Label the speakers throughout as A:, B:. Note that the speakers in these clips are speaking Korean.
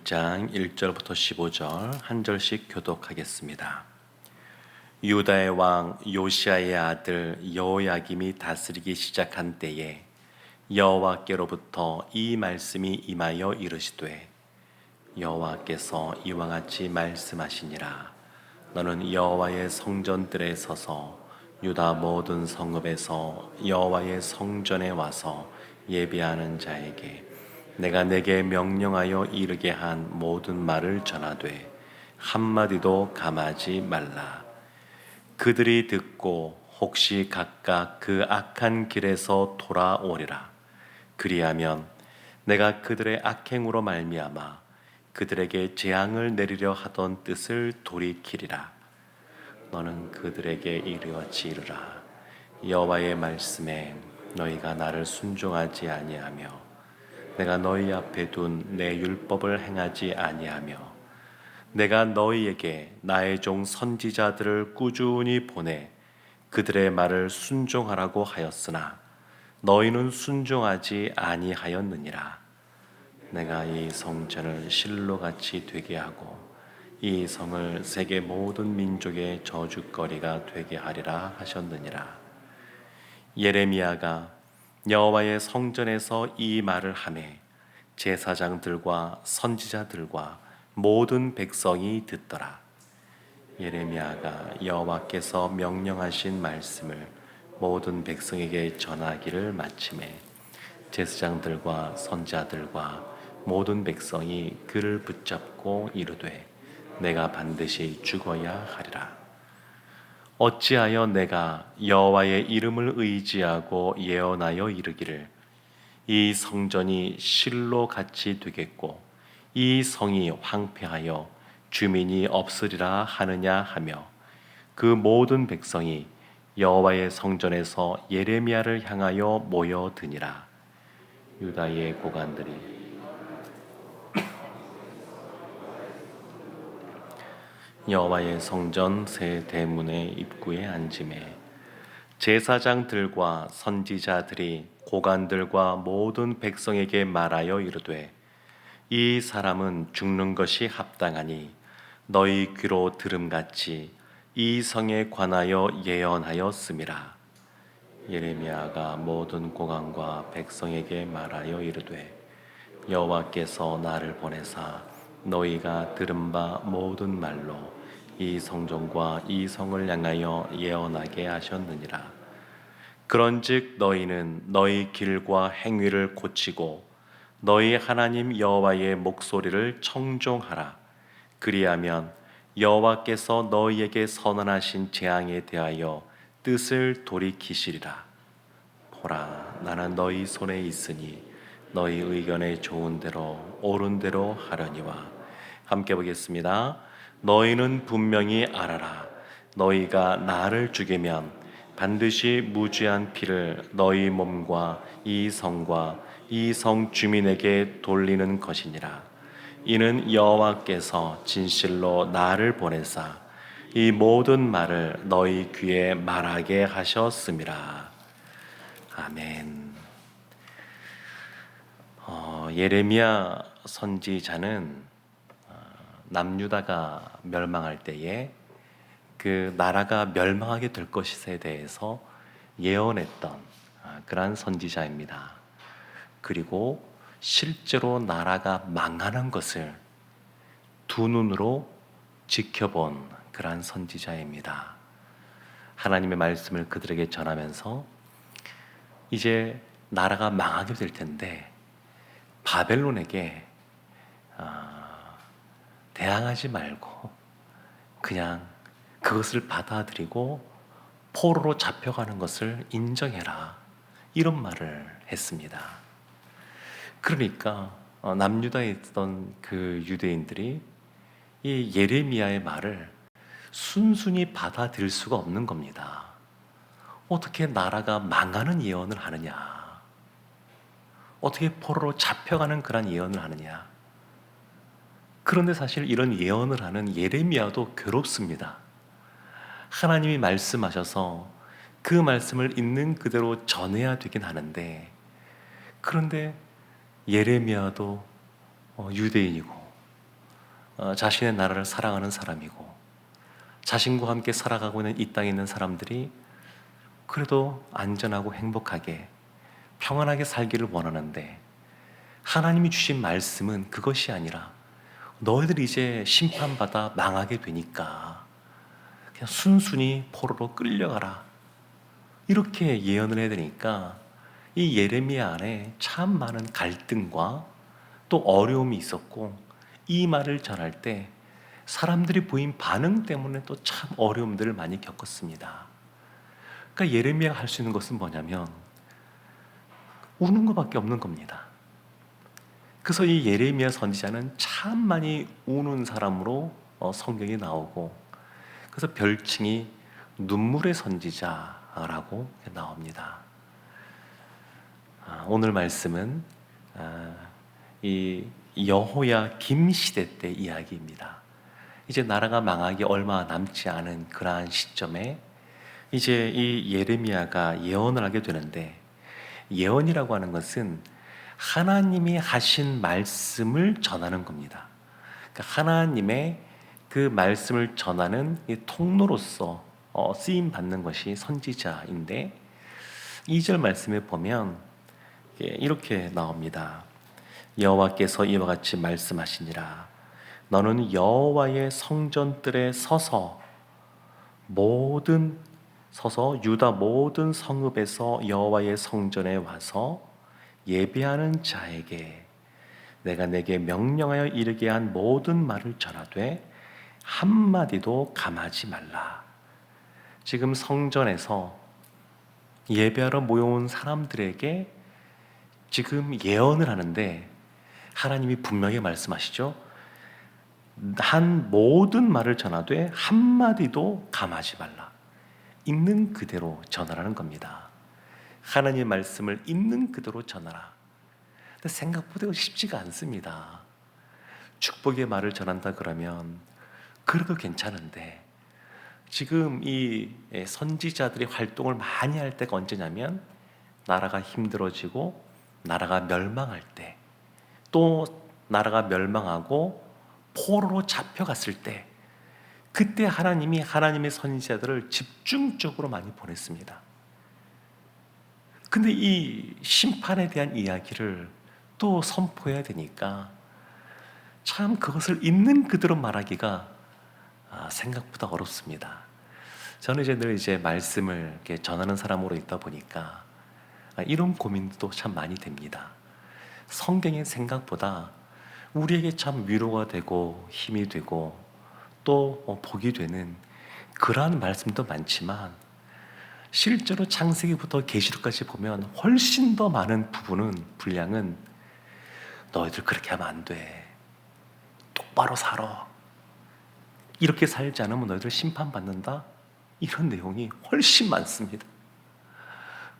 A: 1장 1절부터 15절 한 절씩 교독하겠습니다. 유다의 왕 요시야의 아들 여호야김이 다스리기 시작한 때에 여호와께로부터 이 말씀이 임하여 이르시되 여호와께서 이와 같이 말씀하시니라. 너는 여호와의 성전들에 서서 유다 모든 성읍에서 여호와의 성전에 와서 예배하는 자에게 내가 내게 명령하여 이르게 한 모든 말을 전하되 한마디도 감하지 말라. 그들이 듣고 혹시 각각 그 악한 길에서 돌아오리라. 그리하면 내가 그들의 악행으로 말미암아 그들에게 재앙을 내리려 하던 뜻을 돌이키리라. 너는 그들에게 이르어치 이르라. 여호와의 말씀에 너희가 나를 순종하지 아니하며 내가 너희 앞에 둔 내 율법을 행하지 아니하며 내가 너희에게 나의 종 선지자들을 꾸준히 보내 그들의 말을 순종하라고 하였으나 너희는 순종하지 아니하였느니라. 내가 이 성전을 실로같이 되게 하고 이 성을 세계 모든 민족의 저주거리가 되게 하리라 하셨느니라. 예레미야가 여호와의 성전에서 이 말을 하매 제사장들과 선지자들과 모든 백성이 듣더라. 예레미야가 여호와께서 명령하신 말씀을 모든 백성에게 전하기를 마치매 제사장들과 선지자들과 모든 백성이 그를 붙잡고 이르되 내가 반드시 죽어야 하리라. 어찌하여 내가 여호와의 이름을 의지하고 예언하여 이르기를 이 성전이 실로 같이 되겠고 이 성이 황폐하여 주민이 없으리라 하느냐 하며 그 모든 백성이 여호와의 성전에서 예레미야를 향하여 모여드니라. 유다의 고관들이 여호와의 성전 새 대문의 입구에 앉으매 제사장들과 선지자들이 고관들과 모든 백성에게 말하여 이르되 이 사람은 죽는 것이 합당하니 너희 귀로 들음같이 이 성에 관하여 예언하였음이라. 예레미야가 모든 고관과 백성에게 말하여 이르되 여호와께서 나를 보내사 너희가 들은 바 모든 말로 이 성전과 이 성을 향하여 예언하게 하셨느니라. 그런즉 너희는 너희 길과 행위를 고치고 너희 하나님 여호와의 목소리를 청종하라. 그리하면 여호와께서 너희에게 선언하신 재앙에 대하여 뜻을 돌이키시리라. 보라, 나는 너희 손에 있으니 너희 의견에 좋은 대로 옳은 대로 하려니와. 함께 보겠습니다. 너희는 분명히 알아라. 너희가 나를 죽이면 반드시 무죄한 피를 너희 몸과 이 성과 이 성 주민에게 돌리는 것이니라. 이는 여호와께서 진실로 나를 보내사 이 모든 말을 너희 귀에 말하게 하셨음이라. 아멘. 예레미야 선지자는 남유다가 멸망할 때에 그 나라가 멸망하게 될 것에 대해서 예언했던 그러한 선지자입니다. 그리고 실제로 나라가 망하는 것을 두 눈으로 지켜본 그러한 선지자입니다. 하나님의 말씀을 그들에게 전하면서 이제 나라가 망하게 될 텐데 바벨론에게 대항하지 말고 그냥 그것을 받아들이고 포로로 잡혀가는 것을 인정해라, 이런 말을 했습니다. 그러니까 남유다에 있던 그 유대인들이 이 예레미야의 말을 순순히 받아들일 수가 없는 겁니다. 어떻게 나라가 망하는 예언을 하느냐, 어떻게 포로로 잡혀가는 그런 예언을 하느냐. 그런데 사실 이런 예언을 하는 예레미야도 괴롭습니다. 하나님이 말씀하셔서 그 말씀을 있는 그대로 전해야 되긴 하는데, 그런데 예레미야도 유대인이고 자신의 나라를 사랑하는 사람이고 자신과 함께 살아가고 있는 이 땅에 있는 사람들이 그래도 안전하고 행복하게 평안하게 살기를 원하는데 하나님이 주신 말씀은 그것이 아니라 너희들이 이제 심판받아 망하게 되니까 그냥 순순히 포로로 끌려가라 이렇게 예언을 해야 되니까 이 예레미야 안에 참 많은 갈등과 또 어려움이 있었고 이 말을 전할 때 사람들이 보인 반응 때문에 또 참 어려움들을 많이 겪었습니다. 그러니까 예레미야가 할 수 있는 것은 뭐냐면 우는 것밖에 없는 겁니다. 그래서 이 예레미야 선지자는 참 많이 우는 사람으로 성경에 나오고 그래서 별칭이 눈물의 선지자라고 나옵니다. 오늘 말씀은 이 여호야김 시대 때 이야기입니다. 이제 나라가 망하기 얼마 남지 않은 그러한 시점에 이제 이 예레미야가 예언을 하게 되는데 예언이라고 하는 것은 하나님이 하신 말씀을 전하는 겁니다. 그러니까 하나님의 그 말씀을 전하는 이 통로로서 쓰임 받는 것이 선지자인데 2절 말씀에 보면 이렇게 나옵니다. 여호와께서 이와 같이 말씀하시니라 너는 여호와의 성전뜰에 서서 유다 모든 성읍에서 여호와의 성전에 와서 예배하는 자에게 내가 내게 명령하여 이르게 한 모든 말을 전하되 한마디도 감하지 말라. 지금 성전에서 예배하러 모여온 사람들에게 지금 예언을 하는데 하나님이 분명히 말씀하시죠. 한 모든 말을 전하되 한마디도 감하지 말라. 있는 그대로 전하라는 겁니다. 하나님의 말씀을 있는 그대로 전하라. 근데 생각보다 쉽지가 않습니다. 축복의 말을 전한다 그러면 그래도 괜찮은데 지금 이 선지자들이 활동을 많이 할 때가 언제냐면 나라가 힘들어지고 나라가 멸망할 때, 또 나라가 멸망하고 포로로 잡혀갔을 때, 그때 하나님이 하나님의 선지자들을 집중적으로 많이 보냈습니다. 근데 이 심판에 대한 이야기를 또 선포해야 되니까 참 그것을 있는 그대로 말하기가 생각보다 어렵습니다. 저는 이제 늘 말씀을 이렇게 전하는 사람으로 있다 보니까 이런 고민도 참 많이 됩니다. 성경의 생각보다 우리에게 참 위로가 되고 힘이 되고 또 복이 되는 그러한 말씀도 많지만 실제로 창세기부터 계시록까지 보면 훨씬 더 많은 분량은 너희들 그렇게 하면 안 돼. 똑바로 살아. 이렇게 살지 않으면 너희들 심판받는다. 이런 내용이 훨씬 많습니다.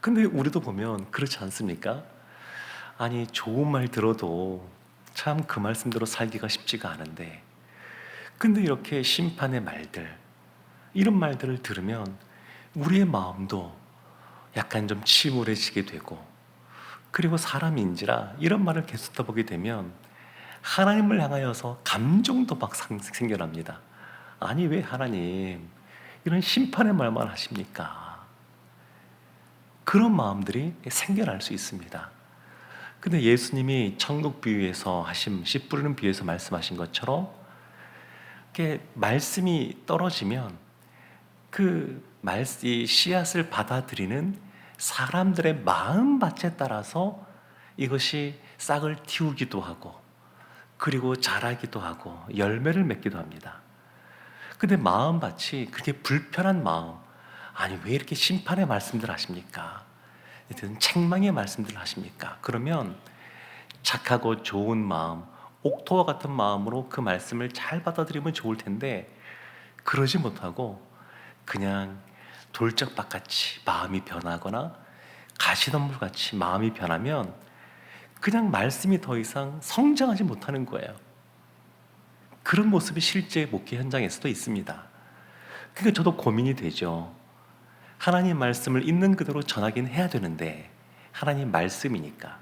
A: 근데 우리도 보면 그렇지 않습니까? 아니 좋은 말 들어도 참 그 말씀대로 살기가 쉽지가 않은데 근데 이렇게 심판의 말들 이런 말들을 들으면 우리의 마음도 약간 좀 침울해지게 되고 그리고 사람인지라 이런 말을 계속 듣다 보게 되면 하나님을 향하여서 감정도 막 생겨납니다. 아니 왜 하나님 이런 심판의 말만 하십니까? 그런 마음들이 생겨날 수 있습니다. 근데 예수님이 천국 비유에서 하신 씨 뿌리는 비유에서 말씀하신 것처럼 이렇게 말씀이 떨어지면 이 씨앗을 받아들이는 사람들의 마음밭에 따라서 이것이 싹을 틔우기도 하고 그리고 자라기도 하고 열매를 맺기도 합니다. 근데 마음밭이 그렇게 불편한 마음, 아니 왜 이렇게 심판의 말씀들 하십니까? 책망의 말씀들을 하십니까? 그러면 착하고 좋은 마음, 옥토와 같은 마음으로 그 말씀을 잘 받아들이면 좋을 텐데 그러지 못하고 그냥 돌짝밭같이 마음이 변하거나 가시덤불같이 마음이 변하면 그냥 말씀이 더 이상 성장하지 못하는 거예요. 그런 모습이 실제 목회 현장에서도 있습니다. 그러니까 저도 고민이 되죠. 하나님 말씀을 있는 그대로 전하긴 해야 되는데 하나님 말씀이니까.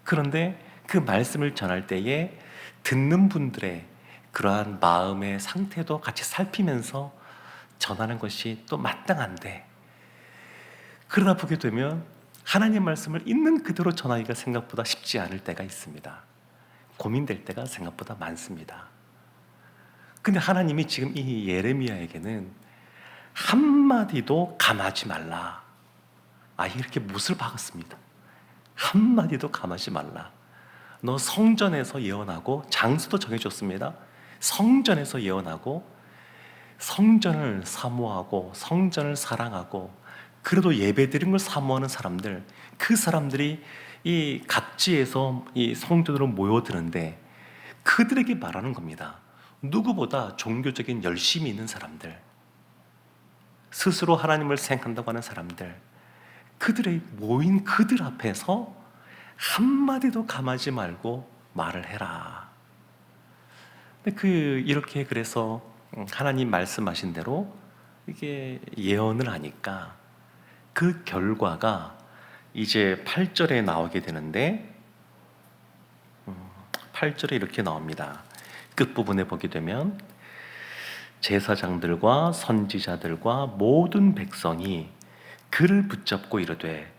A: 그런데 그 말씀을 전할 때에 듣는 분들의 그러한 마음의 상태도 같이 살피면서 전하는 것이 또 마땅한데, 그러다 보게 되면 하나님 말씀을 있는 그대로 전하기가 생각보다 쉽지 않을 때가 있습니다. 고민될 때가 생각보다 많습니다. 근데 하나님이 지금 이 예레미야에게는 한마디도 감하지 말라, 이렇게 못을 박았습니다. 한마디도 감하지 말라. 너 성전에서 예언하고, 장소도 정해줬습니다. 성전에서 예언하고, 성전을 사모하고 성전을 사랑하고, 그래도 예배드린 걸 사모하는 사람들, 그 사람들이 이 각지에서 이 성전으로 모여드는데 그들에게 말하는 겁니다. 누구보다 종교적인 열심이 있는 사람들, 스스로 하나님을 생각한다고 하는 사람들, 그들의 모인 그들 앞에서 한마디도 감하지 말고 말을 해라. 이렇게 그래서 하나님 말씀하신 대로 이게 예언을 하니까 그 결과가 이제 8절에 나오게 되는데, 8절에 이렇게 나옵니다. 끝부분에 보게 되면 제사장들과 선지자들과 모든 백성이 그를 붙잡고 이르되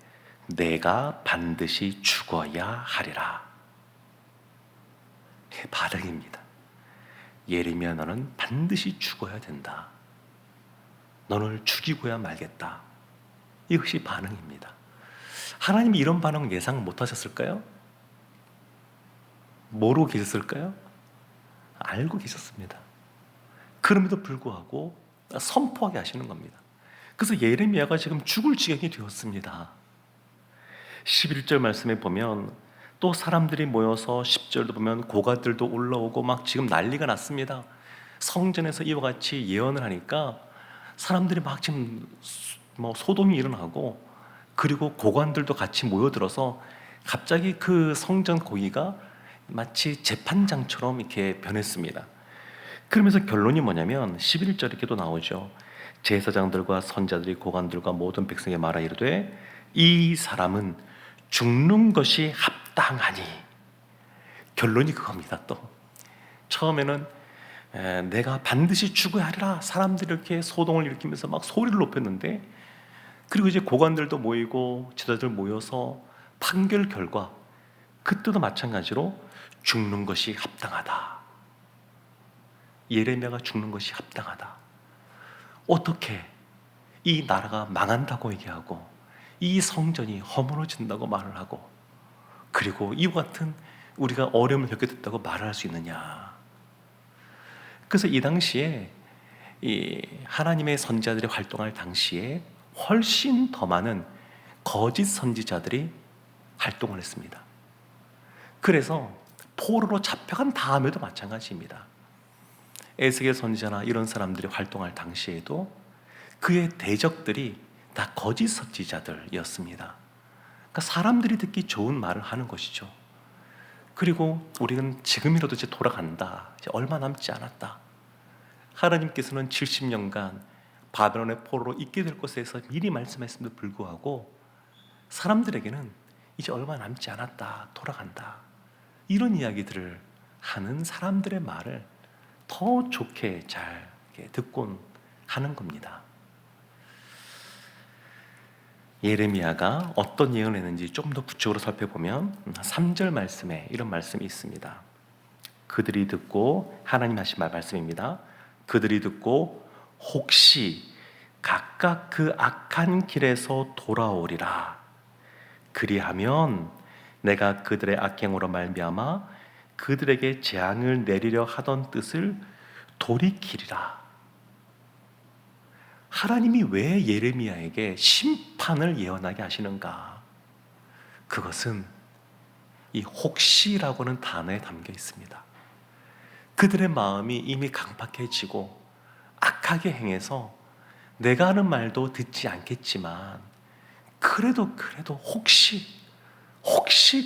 A: 내가 반드시 죽어야 하리라. 반응입니다. 예레미야, 너는 반드시 죽어야 된다. 너를 죽이고야 말겠다. 이것이 반응입니다. 하나님이 이런 반응을 예상 못하셨을까요? 모르고 계셨을까요? 알고 계셨습니다. 그럼에도 불구하고 선포하게 하시는 겁니다. 그래서 예레미야가 지금 죽을 지경이 되었습니다. 11절 말씀에 보면 또 사람들이 모여서 10절도 보면 고관들도 올라오고 막 지금 난리가 났습니다. 성전에서 이와 같이 예언을 하니까 사람들이 막 지금 소동이 일어나고, 그리고 고관들도 같이 모여들어서 갑자기 그 성전 고기가 마치 재판장처럼 이렇게 변했습니다. 그러면서 결론이 뭐냐면 11절 이렇게도 나오죠. 제사장들과 선자들이 고관들과 모든 백성에게 말하 이르되 이 사람은 죽는 것이 합당하니. 결론이 그겁니다. 또 처음에는 내가 반드시 죽어야 하리라, 사람들이 이렇게 소동을 일으키면서 막 소리를 높였는데, 그리고 이제 고관들도 모이고 제자들 모여서 판결 결과 그때도 마찬가지로 죽는 것이 합당하다. 예레미야가 죽는 것이 합당하다. 어떻게 이 나라가 망한다고 얘기하고 이 성전이 허물어진다고 말을 하고, 그리고 이와 같은 우리가 어려움을 겪게 됐다고 말할 수 있느냐. 그래서 이 당시에 이 하나님의 선지자들이 활동할 당시에 훨씬 더 많은 거짓 선지자들이 활동을 했습니다. 그래서 포로로 잡혀간 다음에도 마찬가지입니다. 에스겔 선지자나 이런 사람들이 활동할 당시에도 그의 대적들이 다 거짓 선지자들이었습니다. 그러니까 사람들이 듣기 좋은 말을 하는 것이죠. 그리고 우리는 지금이라도 이제 돌아간다, 이제 얼마 남지 않았다, 하나님께서는 70년간 바벨론의 포로로 있게 될 것에서 미리 말씀했음에도 불구하고 사람들에게는 이제 얼마 남지 않았다, 돌아간다, 이런 이야기들을 하는 사람들의 말을 더 좋게 잘 듣곤 하는 겁니다. 예레미야가 어떤 예언을 했는지 좀 더 구체적으로 살펴보면 3절 말씀에 이런 말씀이 있습니다. 그들이 듣고, 하나님 하신 말씀입니다. 그들이 듣고 혹시 각각 그 악한 길에서 돌아오리라. 그리하면 내가 그들의 악행으로 말미암아 그들에게 재앙을 내리려 하던 뜻을 돌이키리라. 하나님이 왜 예레미야에게 심판을 예언하게 하시는가? 그것은 이 혹시라고는 단어에 담겨 있습니다. 그들의 마음이 이미 강팍해지고 악하게 행해서 내가 하는 말도 듣지 않겠지만 그래도 혹시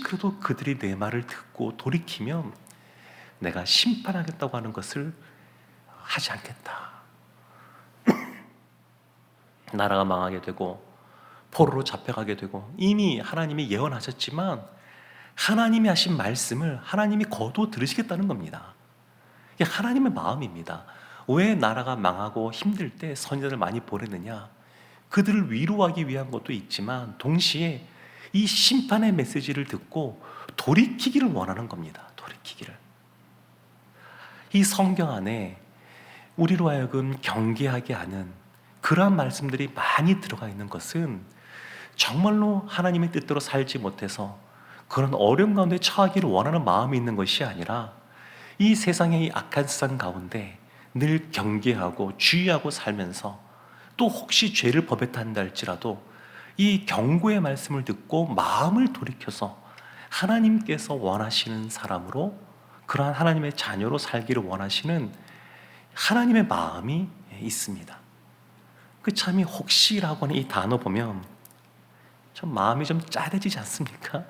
A: 그래도 그들이 내 말을 듣고 돌이키면 내가 심판하겠다고 하는 것을 하지 않겠다. 나라가 망하게 되고 포로로 잡혀가게 되고, 이미 하나님이 예언하셨지만 하나님이 하신 말씀을 하나님이 거두어 들으시겠다는 겁니다. 이게 하나님의 마음입니다. 왜 나라가 망하고 힘들 때 선지자를 많이 보내느냐? 그들을 위로하기 위한 것도 있지만 동시에 이 심판의 메시지를 듣고 돌이키기를 원하는 겁니다. 돌이키기를. 이 성경 안에 우리로 하여금 경계하게 하는 그러한 말씀들이 많이 들어가 있는 것은 정말로 하나님의 뜻대로 살지 못해서 그런 어려움 가운데 처하기를 원하는 마음이 있는 것이 아니라 이 세상의 이 악한 세상 가운데 늘 경계하고 주의하고 살면서 또 혹시 죄를 범했다 할지라도 이 경고의 말씀을 듣고 마음을 돌이켜서 하나님께서 원하시는 사람으로, 그러한 하나님의 자녀로 살기를 원하시는 하나님의 마음이 있습니다. 그 참이 혹시라고 하는 이 단어 보면 좀 마음이 좀 짜릿해지지 않습니까?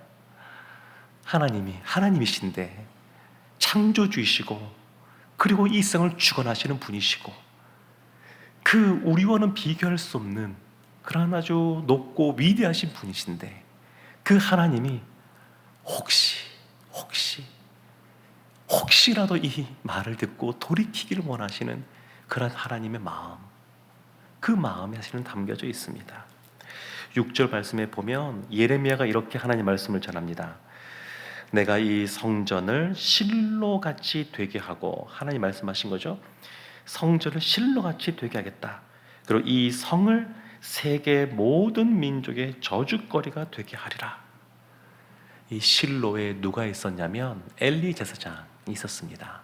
A: 하나님이신데 창조주이시고 그리고 이 세상을 주관하시는 분이시고 그 우리와는 비교할 수 없는 그런 아주 높고 위대하신 분이신데 그 하나님이 혹시라도 이 말을 듣고 돌이키기를 원하시는 그런 하나님의 마음, 그 마음이 사실은 담겨져 있습니다. 6절 말씀에 보면 예레미야가 이렇게 하나님 말씀을 전합니다. 내가 이 성전을 실로같이 되게 하고, 하나님 말씀하신 거죠. 성전을 실로같이 되게 하겠다. 그리고 이 성을 세계 모든 민족의 저주거리가 되게 하리라. 이 실로에 누가 있었냐면 엘리 제사장이 있었습니다.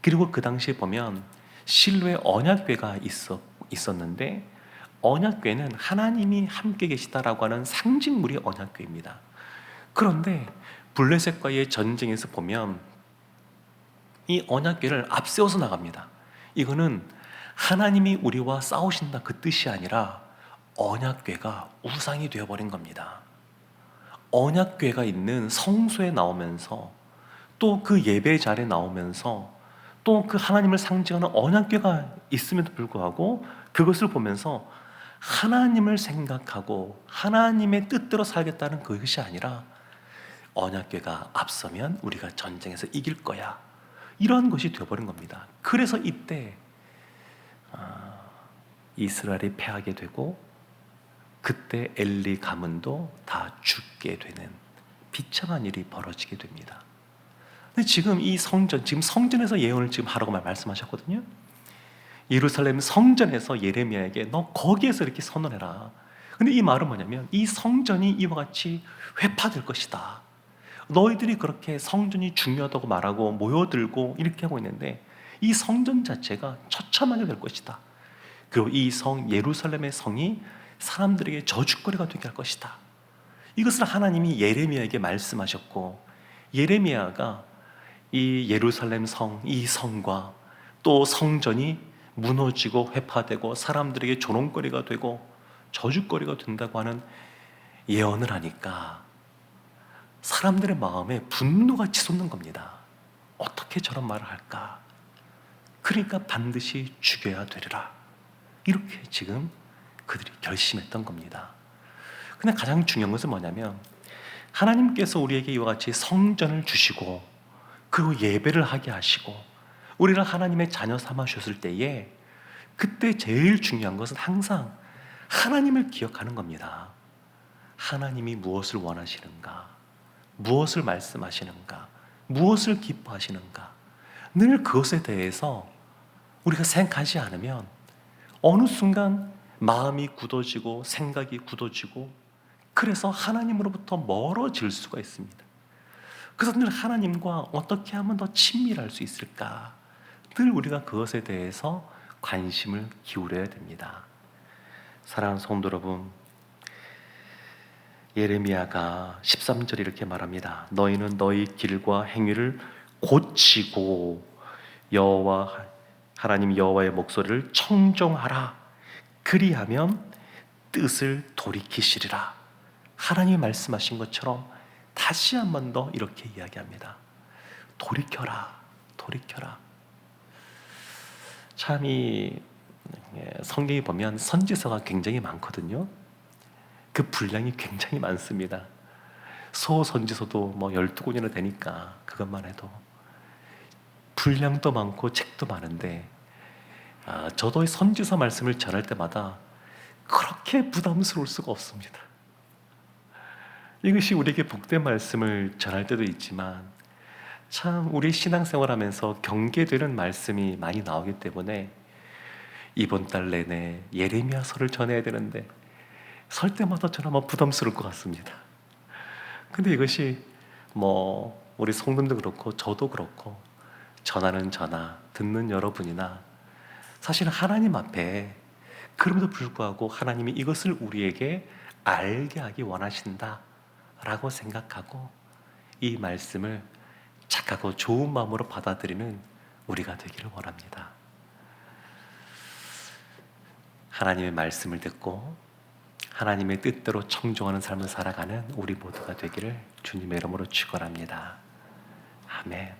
A: 그리고 그 당시에 보면 실로에 언약궤가 있었는데 언약궤는 하나님이 함께 계시다라고 하는 상징물이 언약궤입니다. 그런데 블레셋과의 전쟁에서 보면 이 언약궤를 앞세워서 나갑니다. 이거는 하나님이 우리와 싸우신다 그 뜻이 아니라 언약궤가 우상이 되어버린 겁니다. 언약궤가 있는 성소에 나오면서 또 그 예배 자리에 나오면서 또 그 하나님을 상징하는 언약궤가 있음에도 불구하고 그것을 보면서 하나님을 생각하고 하나님의 뜻대로 살겠다는 그것이 아니라 언약궤가 앞서면 우리가 전쟁에서 이길 거야, 이런 것이 되어버린 겁니다. 그래서 이때 이스라엘이 패하게 되고 그때 엘리 가문도 다 죽게 되는 비참한 일이 벌어지게 됩니다. 근데 지금 이 성전, 지금 성전에서 예언을 지금 하라고 말씀하셨거든요. 예루살렘 성전에서 예레미야에게 너 거기에서 이렇게 선언해라. 근데 이 말은 뭐냐면 이 성전이 이와 같이 회파될 것이다. 너희들이 그렇게 성전이 중요하다고 말하고 모여들고 이렇게 하고 있는데 이 성전 자체가 처참하게 될 것이다. 그리고 이 성, 예루살렘의 성이 사람들에게 저주거리가 되게 할 것이다. 이것을 하나님이 예레미야에게 말씀하셨고, 예레미야가 이 예루살렘 성, 이 성과 또 성전이 무너지고 회파되고 사람들에게 조롱거리가 되고 저주거리가 된다고 하는 예언을 하니까 사람들의 마음에 분노가 치솟는 겁니다. 어떻게 저런 말을 할까? 그러니까 반드시 죽여야 되리라. 이렇게 지금 그들이 결심했던 겁니다. 근데 가장 중요한 것은 뭐냐면 하나님께서 우리에게 이와 같이 성전을 주시고 그리고 예배를 하게 하시고 우리를 하나님의 자녀 삼아 주셨을 때에 그때 제일 중요한 것은 항상 하나님을 기억하는 겁니다. 하나님이 무엇을 원하시는가? 무엇을 말씀하시는가? 무엇을 기뻐하시는가? 늘 그것에 대해서 우리가 생각하지 않으면 어느 순간 마음이 굳어지고 생각이 굳어지고 그래서 하나님으로부터 멀어질 수가 있습니다. 그래서 늘 하나님과 어떻게 하면 더 친밀할 수 있을까? 늘 우리가 그것에 대해서 관심을 기울여야 됩니다. 사랑하는 성도 여러분, 예레미야가 13절에 이렇게 말합니다. 너희는 너희 길과 행위를 고치고 여호와 하나님 여호와의 목소리를 청종하라. 그리하면 뜻을 돌이키시리라. 하나님이 말씀하신 것처럼 다시 한 번 더 이렇게 이야기합니다. 돌이켜라, 돌이켜라. 참 이 성경에 보면 선지서가 굉장히 많거든요. 그 분량이 굉장히 많습니다. 소선지서도 뭐 12권이나 되니까 그것만 해도 분량도 많고 책도 많은데 저도 선지서 말씀을 전할 때마다 그렇게 부담스러울 수가 없습니다. 이것이 우리에게 복된 말씀을 전할 때도 있지만 참 우리 신앙생활하면서 경계되는 말씀이 많이 나오기 때문에 이번 달 내내 예레미야서를 전해야 되는데 설 때마다 저는 아마 부담스러울 것 같습니다. 근데 이것이 우리 성도님도 그렇고 저도 그렇고 전하는 저나 듣는 여러분이나 사실은 하나님 앞에 그럼에도 불구하고 하나님이 이것을 우리에게 알게 하기 원하신다 라고 생각하고 이 말씀을 착하고 좋은 마음으로 받아들이는 우리가 되기를 원합니다. 하나님의 말씀을 듣고 하나님의 뜻대로 청종하는 삶을 살아가는 우리 모두가 되기를 주님의 이름으로 축원합니다. 아멘.